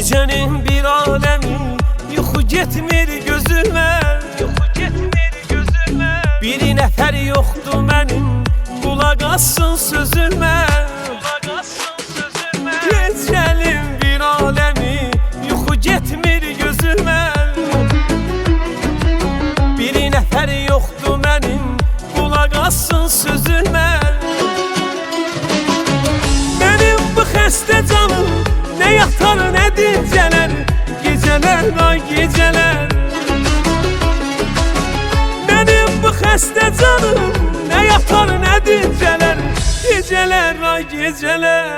Gecenin bir alemi yuxu getmir gözümə, bir nəfər yoxdur mənim, qulaq assın sözümə. Gecenin bir alemi yuxu getmir gözümə, bir nəfər yoxdur mənim, qulaq assın sözümə. Mənim bu xəstə canım nə yatar nə dincələr, gecələr ay gecələr. Mənim bu xəstə canım nə yatar nə dincələr, gecələr ay gecələr.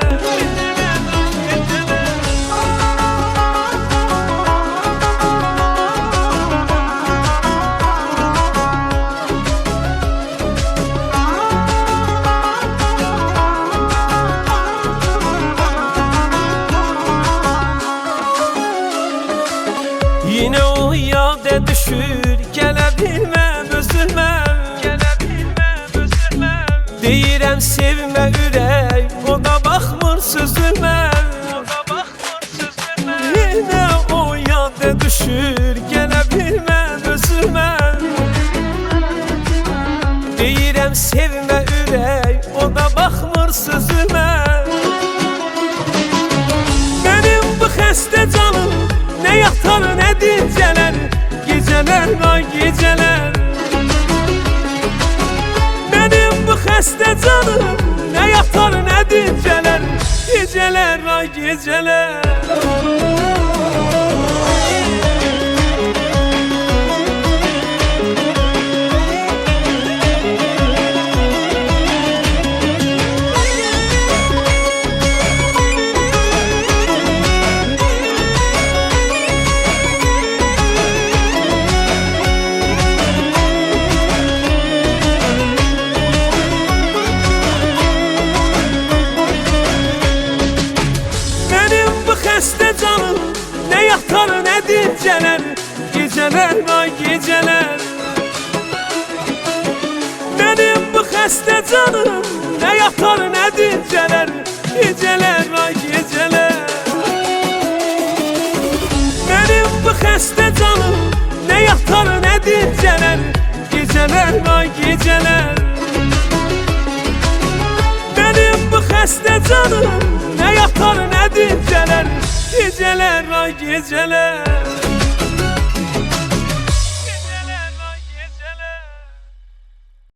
Yine o yağda düşür, gələ bilməm özüməm, deyirəm sevmə ürək, o da baxmır sözümə. Yine o yağda düşür, gələ bilməm özüməm, deyirəm sevmə ürək, o da baxmır sözümə. Mənim bu xəstə canım nə yatar nə dincələr, gecələr ay gecələr. Mənim bu xəstə canım nə yatar nə dincələr, gecələr ay gecələr. Xəstə canım nə yatar nə dincələr, gecələr ay gecələr. Mənim bu xəstə canım nə yatar nə dincələr, gecələr ay gecələr. Mənim bu xəstə canım nə yatar nə dincələr, gecələr ay gecələr. Mənim bu xəstə canım nə yatar nə dincələr, gecələr ay gecələr.